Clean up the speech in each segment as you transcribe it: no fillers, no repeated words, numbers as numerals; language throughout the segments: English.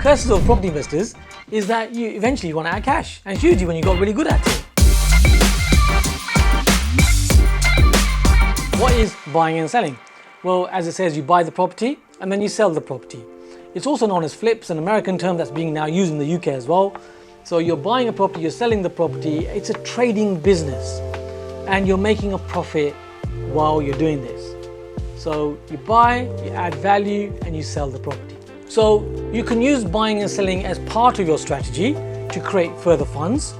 curses of property investors is that you eventually run out of cash, and it's usually when you got really good at it. What is buying and selling? Well, as it says, you buy the property and then you sell the property. It's also known as flips, an American term that's being now used in the UK as well. So you're buying a property, you're selling the property. It's a trading business and you're making a profit while you're doing this. So you buy, you add value, and you sell the property. So you can use buying and selling as part of your strategy to create further funds,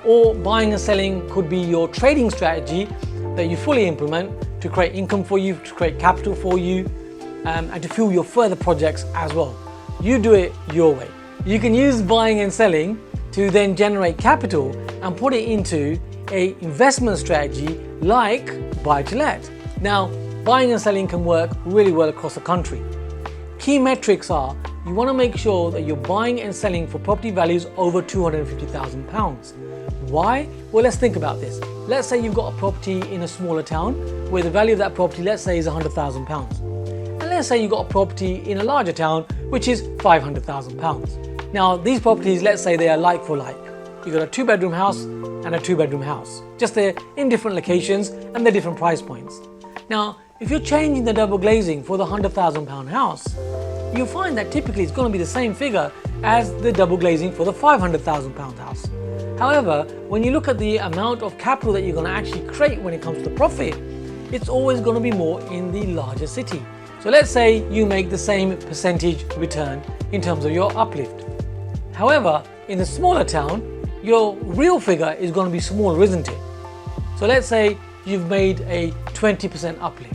or buying and selling could be your trading strategy that you fully implement to create income for you, to create capital for you, and to fuel your further projects as well. You do it your way. You can use buying and selling to then generate capital and put it into an investment strategy like buy to let. Now, buying and selling can work really well across the country. Key metrics are you want to make sure that you're buying and selling for property values over £250,000. Why? Well, let's think about this. Let's say you've got a property in a smaller town where the value of that property, let's say, is £100,000. And let's say you've got a property in a larger town which is £500,000. Now, these properties, let's say they are like for like. You've got a 2-bedroom house and a 2-bedroom house. Just they're in different locations and they're different price points. Now, if you're changing the double glazing for the £100,000 house, you'll find that typically it's going to be the same figure as the double glazing for the £500,000 house. However, when you look at the amount of capital that you're going to actually create when it comes to profit, it's always going to be more in the larger city. So let's say you make the same percentage return in terms of your uplift. However, in the smaller town, your real figure is going to be smaller, isn't it? So let's say you've made a 20% uplift.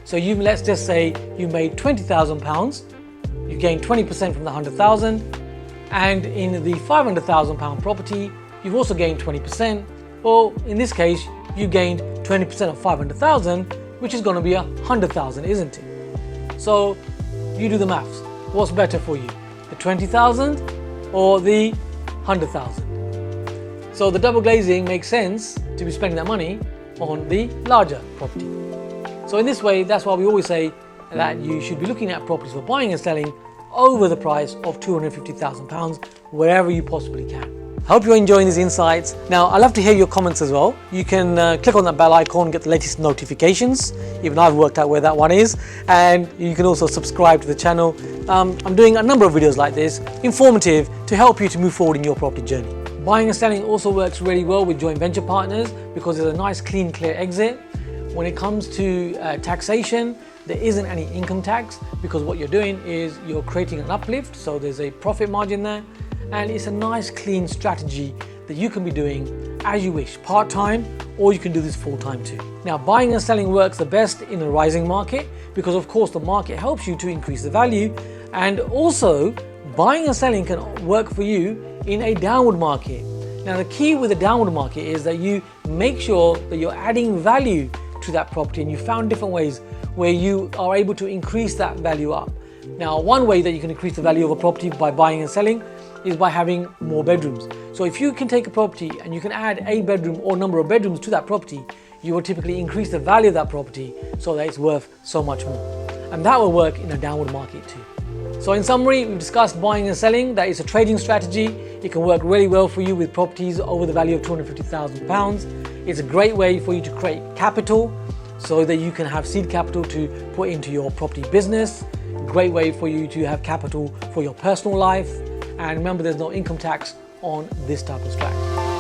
So let's just say you made £20,000, you gained 20% from the 100,000, and in the £500,000 property, you've also gained 20%, or in this case, you gained 20% of 500,000, which is going to be 100,000, isn't it? So you do the maths. What's better for you, the 20,000 or the 100,000? So the double glazing makes sense to be spending that money on the larger property. So in this way, that's why we always say that you should be looking at properties for buying and selling over the price of £250,000 wherever you possibly can. I hope you're enjoying these insights. Now, I'd love to hear your comments as well. You can click on that bell icon, get the latest notifications. Even I've worked out where that one is. And you can also subscribe to the channel. I'm doing a number of videos like this, informative, to help you to move forward in your property journey. Buying and selling also works really well with joint venture partners because there's a nice, clean, clear exit. When it comes to taxation, there isn't any income tax because what you're doing is you're creating an uplift, so there's a profit margin there, and it's a nice clean strategy that you can be doing as you wish, part-time, or you can do this full-time too. Now, buying and selling works the best in a rising market because of course the market helps you to increase the value, and also buying and selling can work for you in a downward market. Now, the key with the downward market is that you make sure that you're adding value to that property, and you found different ways where you are able to increase that value up. Now, one way that you can increase the value of a property by buying and selling is by having more bedrooms. So if you can take a property and you can add a bedroom or number of bedrooms to that property, you will typically increase the value of that property so that it's worth so much more. And that will work in a downward market too. So in summary, we've discussed buying and selling. That is a trading strategy. It can work really well for you with properties over the value of £250,000. It's a great way for you to create capital so that you can have seed capital to put into your property business. Great way for you to have capital for your personal life. And remember, there's no income tax on this type of strategy.